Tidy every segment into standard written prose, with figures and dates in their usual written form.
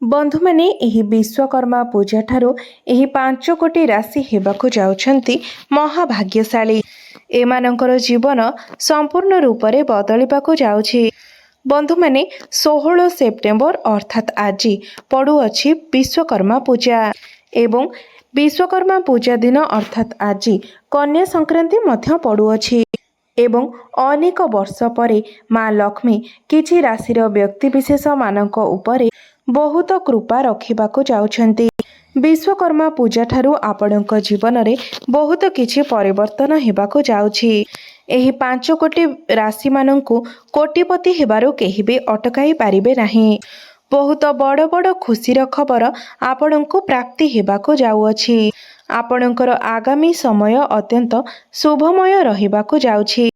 बंधु माने एही विश्वकर्मा पूजा ठारू एही 5 कोटी राशि हेबाकु जाउछंती महाभाग्यशाली। एमानंकर जीवन संपूर्ण रूप से बदलिबाकु जाउछि। बंधु माने 16 सेप्टेम्बर अर्थात आज पड़ुअछि विश्वकर्मा पूजा एवं विश्वकर्मा पूजा दिन अर्थात आज कन्या संक्रांति मध्य पड़ुअछि एवं अनेक वर्ष परे माँ लक्ष्मी किछि राशिर व्यक्तिविशेष मानक उपरे बहुत कृपा रखिबाकु जाउछंती। विश्वकर्मा पूजा ठारू आपणक जीवन में बहुत किछि परिवर्तन हेबाकु जाउछि। एही 5 कोटी राशि मानंकु कोटिपति हेबारु केही भी अटकाई पारिबे नाही। बहुत बड़ बड़ खुशीर खबर आपणंकु प्राप्ति हेबाकु जाउअछि। आपणकर आगामी समय अत्यंत शुभमय रहिबाकु जाउछि।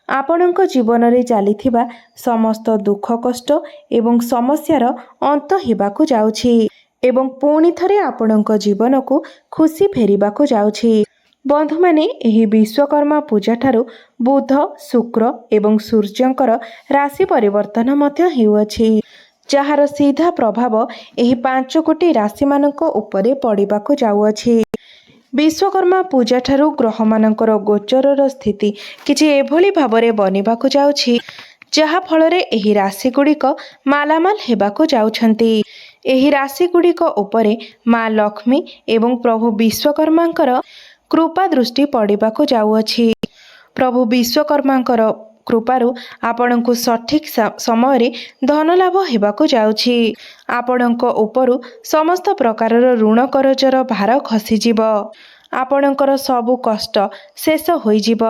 आपणक जीवन में चलिथिबा समस्त दुख कष्ट एवं समस्यार अंत हेबाकु जाउछि एवं पुणी थरे आपणक जीवन को खुशी फेरिबाकु जाउछि। बंधु माने एही विश्वकर्मा पूजा ठारू बुध शुक्र एवं सूर्यंकर राशि परिवर्तन मध्य हेउअछि, जहार सीधा प्रभाव एही 5 कोटी राशि मानक उपरे पड़िबाकु जाउअछि। विश्वकर्मा पूजा ठारू ग्रह मानकर गोचरर स्थिति किछि एभली भाबरे बनिबाकु जाउछि, जहा फलरे एही राशि गुड़िक मालामाल हेबाकु जाउछंती। एही राशि गुड़िक उपरे माँ लक्ष्मी एवं प्रभु विश्वकर्मांकर कृपा दृष्टि पड़िबाकु जाउअछि। प्रभु विश्वकर्मांकर कृपारु आपणको सठिक समय धन लाभ हेबाकु जाउछि। आपणको उपरु समस्त प्रकारर ऋण करजर भार खसीजिब। आपणकर सबु कष्ट शेष होइजिब।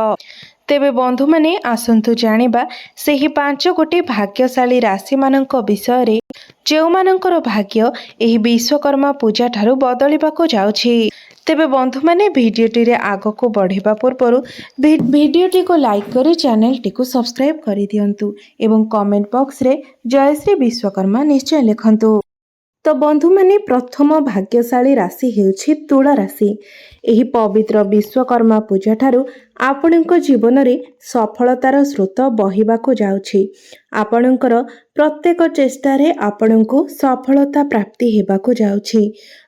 तेबे बंधु माने आसंतु जानिबा सेही 5 कोटी भाग्यशाली राशि मानक विषय रे जेउ मानकर भाग्य एही विश्वकर्मा पूजा ठारू बदलिबाकु जाउछि। तेबे बंधु माने भिडियोटी रे आगो को बढ़िबा पूर्वरु भिडियोटी को लाइक करी चैनल टी को सब्सक्राइब करि दियंतु एवं कमेंट बॉक्स रे जय श्री विश्वकर्मा निश्चय लिखंतु। तो बंधु माने प्रथम भाग्यशाली राशि हेउछि तुला राशि। एही पवित्र विश्वकर्मा पूजा ठारू आपणक जीवन में सफलतार स्रोत बहिबाकु जाउछि। आपणकर प्रत्येक चेष्टारे आपणको सफलता प्राप्ति हेबाकु जाउछि।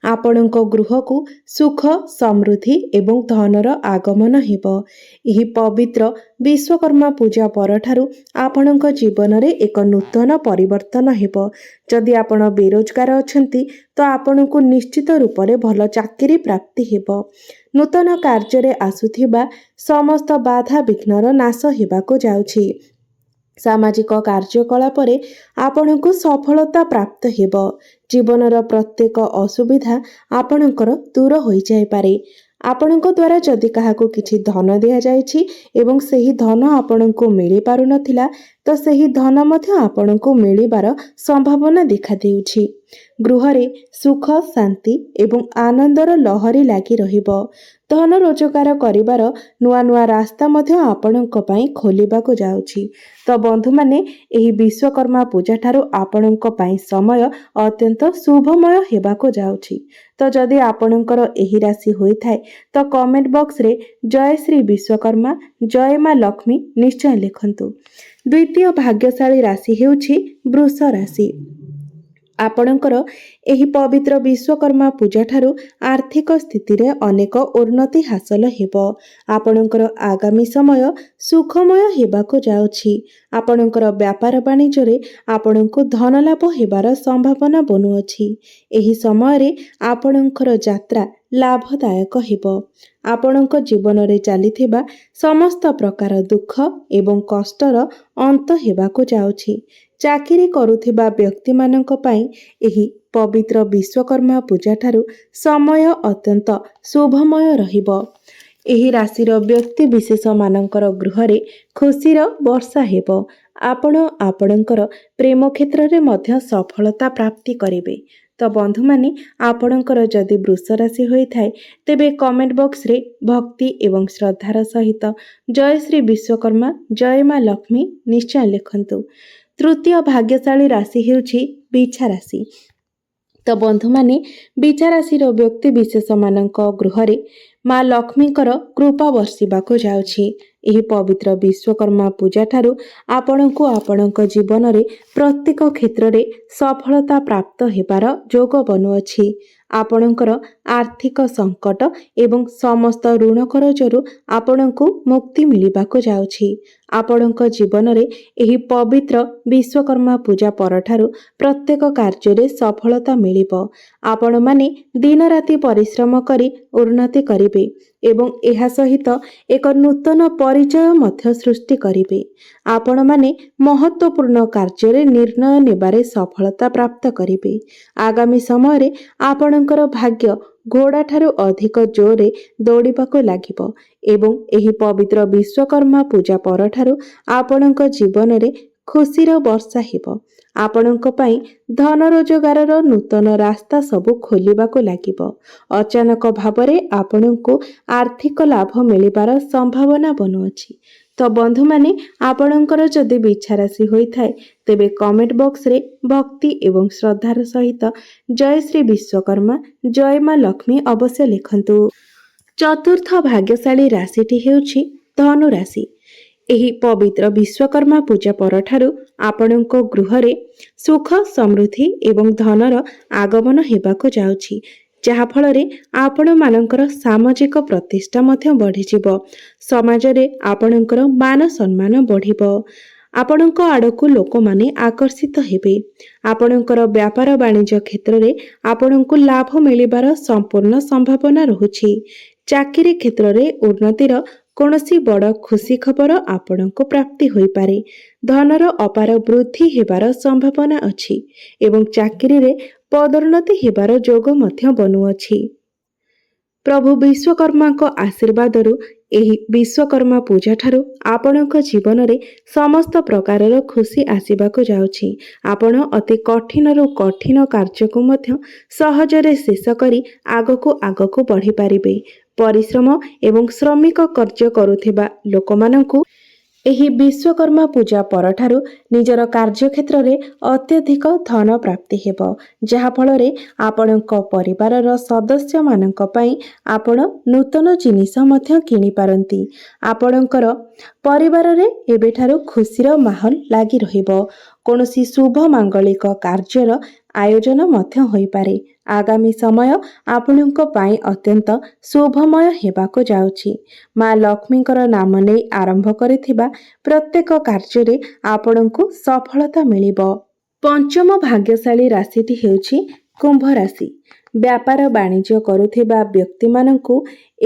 आपणक गृह को सुख समृद्धि एवं धनर आगमन हेबो। एही पवित्र विश्वकर्मा पूजा परठारू आपणक जीवन में एक नूतन परिवर्तन हेबो। जदि आपण बेरोजगार अछंती तो आपणको निश्चित रूप से भल चाकरी प्राप्ति हेबो। नूतन कार्य आसुथिबा समस्त बाधा विघ्नर नाश हेबाकु जाउछि। सामाजिक कार्यकलापरे आपणको सफलता प्राप्त हेबो। जीवनर प्रत्येक असुविधा आपणकर दूर होई जाय पारे। आपणक द्वारा जदि काहाको किछि धन दिया जायछि एवं सेही धन आपणको मिली पारु नथिला तो सेही धन मध्य आपणको मिलिबार संभावना देखा देउछि। गृहरे सुख शांति एवं आनंदर लहरी लागी रहिबो। धन रोजगार करिबार नुआ नुआ रास्ता मध्य आपणक पई खोलिबाकु जाउछि। तो बंधु माने एही विश्वकर्मा पूजा ठारू आपणक पई समय अत्यंत शुभमय हेबाकु जाउछि। तो जदि आपणकर एही राशि होई थाए तो कमेंट बॉक्स रे जय श्री विश्वकर्मा जय माँ लक्ष्मी निश्चय लिखंतु। द्वितीय भाग्यशाली राशि हेउछि वृष राशि। आपणकर एही पवित्र विश्वकर्मा पूजा ठारू आर्थिक स्थिति रे अनेक उन्नति हासिल हेबो। आपणकर आगामी समय सुखमय हेबाकु जाउछि। आपणकर व्यापार वाणिज्य रे आपणको धन लाभ हेबार संभावना बनुअछि। एही समय रे आपणकर यात्रा लाभदायक हेबो। आपणक जीवन रे चलिथिबा समस्त प्रकार दुख एवं कष्टर अंत हेबाकु जाउछि। चाकरी करुथिबा व्यक्ति मानक पई एही पवित्र विश्वकर्मा पूजा ठारू समय अत्यंत शुभमय रहिबो। एही राशिर व्यक्ति विशेष मानकर गृह रे खुशीर वर्षा हेबो। आपण आपणकर प्रेम क्षेत्र रे मध्य सफलता प्राप्ति करिवे। तो बंधु माने आपणकर जदि वृष राशि होई थाए तेबे कमेंट बॉक्स रे भक्ति एवं श्रद्धार सहित जय श्री विश्वकर्मा जय माँ लक्ष्मी निश्चय लिखंतु। तृतीय भाग्यशाली राशि हेउछि बिछा राशि। तो बंधु माने बिछा राशिर व्यक्ति विशेष मानक गृह रे माँ लक्ष्मीकर कृपा वर्षिबाकु जाउछि। ଏହି ପବିତ୍ର ବିଶ୍ୱକର୍ମା ପୂଜା ଠାରୁ ଆପଣଙ୍କୁ ଆପଣଙ୍କ ଜୀବନରେ ପ୍ରତ୍ୟେକ କ୍ଷେତ୍ରରେ ସଫଳତା ପ୍ରାପ୍ତ ହେବାର ଯୋଗ ବନୁଅଛି। ଆପଣଙ୍କର ଆର୍ଥିକ ସଙ୍କଟ ଏବଂ ସମସ୍ତ ଋଣ କରଜରୁ ଆପଣଙ୍କୁ ମୁକ୍ତି ମିଳିବାକୁ ଯାଉଛି। ଆପଣଙ୍କ ଜୀବନରେ ଏହି ପବିତ୍ର ବିଶ୍ୱକର୍ମା ପୂଜା ପରଠାରୁ ପ୍ରତ୍ୟେକ କାର୍ଯ୍ୟରେ ସଫଳତା ମିଳିବ। ଆପଣମାନେ ଦିନରାତି ପରିଶ୍ରମ କରି ଉନ୍ନତି କରିବେ ଏବଂ ଏହା ସହିତ ଏକ ନୂତନ ପରିଚୟ ମଧ୍ୟ ସୃଷ୍ଟି କରିବେ। ଆପଣମାନେ ମହତ୍ତ୍ୱପୂର୍ଣ୍ଣ କାର୍ଯ୍ୟରେ ନିର୍ଣ୍ଣୟ ନେବାରେ ସଫଳତା ପ୍ରାପ୍ତ କରିବେ। ଆଗାମୀ ସମୟରେ ଆପଣଙ୍କର ଭାଗ୍ୟ ଘୋଡ଼ାଠାରୁ ଅଧିକ ଜୋରରେ ଦୌଡ଼ିବାକୁ ଲାଗିବ ଏବଂ ଏହି ପବିତ୍ର ବିଶ୍ୱକର୍ମା ପୂଜା ପରଠାରୁ ଆପଣଙ୍କ ଜୀବନରେ ଖୁସିର ବର୍ଷା ହେବ। ଆପଣଙ୍କ ପାଇଁ ଧନ ରୋଜଗାରର ନୂତନ ରାସ୍ତା ସବୁ ଖୋଲିବାକୁ ଲାଗିବ। ଅଚାନକ ଭାବରେ ଆପଣଙ୍କୁ ଆର୍ଥିକ ଲାଭ ମିଳିବାର ସମ୍ଭାବନା ବନୁଅଛି। ତ ବନ୍ଧୁମାନେ, ଆପଣଙ୍କର ଯଦି ବିଛା ରାଶି ହୋଇଥାଏ ତେବେ କମେଣ୍ଟ ବକ୍ସରେ ଭକ୍ତି ଏବଂ ଶ୍ରଦ୍ଧାର ସହିତ ଜୟ ଶ୍ରୀ ବିଶ୍ୱକର୍ମା, ଜୟ ମା ଲକ୍ଷ୍ମୀ ଅବଶ୍ୟ ଲେଖନ୍ତୁ। ଚତୁର୍ଥ ଭାଗ୍ୟଶାଳୀ ରାଶିଟି ହେଉଛି ଧନୁ ରାଶି। ଏହି ପବିତ୍ର ବିଶ୍ୱକର୍ମା ପୂଜା ପରଠାରୁ ଆପଣଙ୍କ ଗୃହରେ ସୁଖ, ସମୃଦ୍ଧି ଏବଂ ଧନର ଆଗମନ ହେବାକୁ ଯାଉଛି, ଯାହାଫଳରେ ଆପଣମାନଙ୍କର ସାମାଜିକ ପ୍ରତିଷ୍ଠା ମଧ୍ୟ ବଢ଼ିଯିବ। ସମାଜରେ ଆପଣଙ୍କର ମାନ ସମ୍ମାନ ବଢ଼ିବ। ଆପଣଙ୍କ ଆଡ଼କୁ ଲୋକମାନେ ଆକର୍ଷିତ ହେବେ। ଆପଣଙ୍କର ବ୍ୟାପାର ବାଣିଜ୍ୟ କ୍ଷେତ୍ରରେ ଆପଣଙ୍କୁ ଲାଭ ମିଳିବାର ସମ୍ପୂର୍ଣ୍ଣ ସମ୍ଭାବନା ରହୁଛି। ଚାକିରି କ୍ଷେତ୍ରରେ ଉନ୍ନତିର କୌଣସି ବଡ଼ ଖୁସି ଖବର ଆପଣଙ୍କୁ ପ୍ରାପ୍ତି ହୋଇପାରେ। ଧନର ଅପାର ବୃଦ୍ଧି ହେବାର ସମ୍ଭାବନା ଅଛି ଏବଂ ଚାକିରିରେ ପଦୋନ୍ନତି ହେବାର ଯୋଗ ମଧ୍ୟ ବନୁଅଛି। ପ୍ରଭୁ ବିଶ୍ୱକର୍ମାଙ୍କ ଆଶୀର୍ବାଦରୁ ଏହି ବିଶ୍ୱକର୍ମା ପୂଜା ଠାରୁ ଆପଣଙ୍କ ଜୀବନରେ ସମସ୍ତ ପ୍ରକାରର ଖୁସି ଆସିବାକୁ ଯାଉଛି। ଆପଣ ଅତି କଠିନରୁ କଠିନ କାର୍ଯ୍ୟକୁ ମଧ୍ୟ ସହଜରେ ଶେଷ କରି ଆଗକୁ ବଢ଼ିପାରିବେ। ପରିଶ୍ରମ ଏବଂ ଶ୍ରମିକ କାର୍ଯ୍ୟ କରୁଥିବା ଲୋକମାନଙ୍କୁ ଏହି ବିଶ୍ୱକର୍ମା ପୂଜା ପରଠାରୁ ନିଜର କାର୍ଯ୍ୟକ୍ଷେତ୍ରରେ ଅତ୍ୟଧିକ ଧନ ପ୍ରାପ୍ତି ହେବ, ଯାହାଫଳରେ ଆପଣଙ୍କ ପରିବାରର ସଦସ୍ୟମାନଙ୍କ ପାଇଁ ଆପଣ ନୂତନ ଜିନିଷ ମଧ୍ୟ କିଣିପାରନ୍ତି। ଆପଣଙ୍କର ପରିବାରରେ ଏବେଠାରୁ ଖୁସିର ମାହୋଲ ଲାଗି ରହିବ। କୌଣସି ଶୁଭ ମାଙ୍ଗଳିକ କାର୍ଯ୍ୟର ଆୟୋଜନ ମଧ୍ୟ ହୋଇପାରେ। ଆଗାମୀ ସମୟ ଆପଣଙ୍କ ପାଇଁ ଅତ୍ୟନ୍ତ ଶୁଭମୟ ହେବାକୁ ଯାଉଛି। ମା ଲକ୍ଷ୍ମୀଙ୍କର ନାମ ନେଇ ଆରମ୍ଭ କରିଥିବା ପ୍ରତ୍ୟେକ କାର୍ଯ୍ୟରେ ଆପଣଙ୍କୁ ସଫଳତା ମିଳିବ। ପଞ୍ଚମ ଭାଗ୍ୟଶାଳୀ ରାଶିଟି ହେଉଛି କୁମ୍ଭ ରାଶି। ବ୍ୟାପାର ବାଣିଜ୍ୟ କରୁଥିବା ବ୍ୟକ୍ତିମାନଙ୍କୁ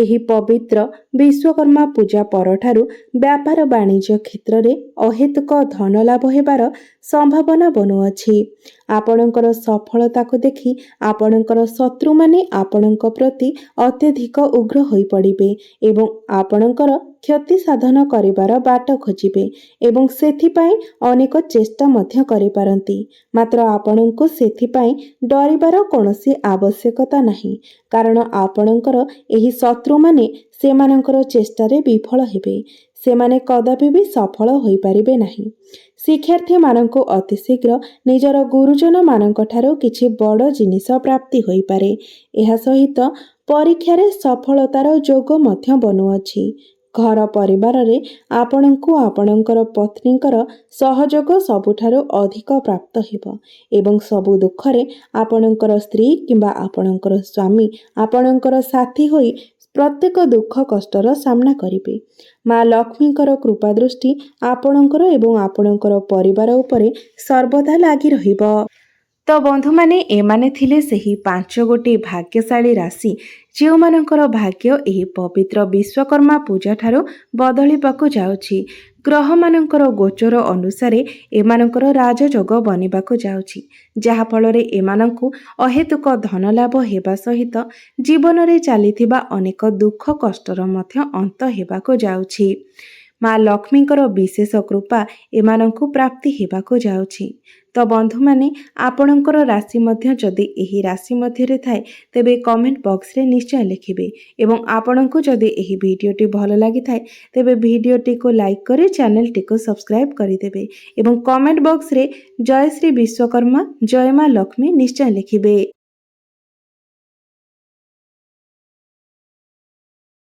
ଏହି ପବିତ୍ର ବିଶ୍ୱକର୍ମା ପୂଜା ପରଠାରୁ ବ୍ୟାପାର ବାଣିଜ୍ୟ କ୍ଷେତ୍ରରେ ଅହେତୁକ ଧନ ଲାଭ ହେବାର ସମ୍ଭାବନା ବନୁଅଛି। ଆପଣଙ୍କର ସଫଳତାକୁ ଦେଖି ଆପଣଙ୍କର ଶତ୍ରୁମାନେ ଆପଣଙ୍କ ପ୍ରତି ଅତ୍ୟଧିକ ଉଗ୍ର ହୋଇପଡ଼ିବେ ଏବଂ ଆପଣଙ୍କର କ୍ଷତି ସାଧନ କରିବାର ବାଟ ଖୋଜିବେ ଏବଂ ସେଥିପାଇଁ ଅନେକ ଚେଷ୍ଟା ମଧ୍ୟ କରିପାରନ୍ତି। ମାତ୍ର ଆପଣଙ୍କୁ ସେଥିପାଇଁ ଡରିବାର କୌଣସି ଆବଶ୍ୟକତା ନାହିଁ, କାରଣ ଆପଣଙ୍କର ଏହି ଶତ୍ରୁମାନେ ସେମାନଙ୍କର ଚେଷ୍ଟାରେ ବିଫଳ ହେବେ। ସେମାନେ କଦାପି ବି ସଫଳ ହୋଇପାରିବେ ନାହିଁ। ଶିକ୍ଷାର୍ଥୀମାନଙ୍କୁ ଅତିଶୀଘ୍ର ନିଜର ଗୁରୁଜନମାନଙ୍କ ଠାରୁ କିଛି ବଡ଼ ଜିନିଷ ପ୍ରାପ୍ତି ହୋଇପାରେ। ଏହା ସହିତ ପରୀକ୍ଷାରେ ସଫଳତାର ଯୋଗ ମଧ୍ୟ ବନୁଅଛି। ଘର ପରିବାରରେ ଆପଣଙ୍କୁ ଆପଣଙ୍କର ପତ୍ନୀଙ୍କର ସହଯୋଗ ସବୁଠାରୁ ଅଧିକ ପ୍ରାପ୍ତ ହେବ ଏବଂ ସବୁ ଦୁଃଖରେ ଆପଣଙ୍କର ସ୍ତ୍ରୀ କିମ୍ବା ଆପଣଙ୍କର ସ୍ୱାମୀ ଆପଣଙ୍କର ସାଥୀ ହୋଇ ପ୍ରତ୍ୟେକ ଦୁଃଖ କଷ୍ଟର ସାମ୍ନା କରିବେ। ମା ଲକ୍ଷ୍ମୀଙ୍କର କୃପା ଦୃଷ୍ଟି ଆପଣଙ୍କର ଏବଂ ଆପଣଙ୍କର ପରିବାର ଉପରେ ସର୍ବଦା ଲାଗି ରହିବ। ତ ବନ୍ଧୁମାନେ, ଏମାନେ ଥିଲେ ସେହି 5 ଗୋଟି ଭାଗ୍ୟଶାଳୀ ରାଶି ଯେଉଁମାନଙ୍କର ଭାଗ୍ୟ ଏହି ପବିତ୍ର ବିଶ୍ୱକର୍ମା ପୂଜା ଠାରୁ ବଦଳିବାକୁ ଯାଉଛି। ଗ୍ରହମାନଙ୍କର ଗୋଚର ଅନୁସାରେ ଏମାନଙ୍କର ରାଜଯୋଗ ବନିବାକୁ ଯାଉଛି, ଯାହାଫଳରେ ଏମାନଙ୍କୁ ଅହେତୁକ ଧନ ଲାଭ ହେବା ସହିତ ଜୀବନରେ ଚାଲିଥିବା ଅନେକ ଦୁଃଖ କଷ୍ଟର ମଧ୍ୟ ଅନ୍ତ ହେବାକୁ ଯାଉଛି। ମା ଲକ୍ଷ୍ମୀଙ୍କର ବିଶେଷ କୃପା ଏମାନଙ୍କୁ ପ୍ରାପ୍ତି ହେବାକୁ ଯାଉଛି। ତ ବନ୍ଧୁମାନେ, ଆପଣଙ୍କର ରାଶି ମଧ୍ୟ ଯଦି ଏହି ରାଶି ମଧ୍ୟରେ ଥାଏ ତେବେ କମେଣ୍ଟ ବକ୍ସରେ ନିଶ୍ଚୟ ଲେଖିବେ ଏବଂ ଆପଣଙ୍କୁ ଯଦି ଏହି ଭିଡ଼ିଓଟି ଭଲ ଲାଗିଥାଏ ତେବେ ଭିଡ଼ିଓଟିକୁ ଲାଇକ୍ କରି ଚ୍ୟାନେଲଟିକୁ ସବସ୍କ୍ରାଇବ୍ କରିଦେବେ ଏବଂ କମେଣ୍ଟ ବକ୍ସରେ ଜୟ ଶ୍ରୀ ବିଶ୍ୱକର୍ମା, ଜୟ ମା ଲକ୍ଷ୍ମୀ ନିଶ୍ଚୟ ଲେଖିବେ।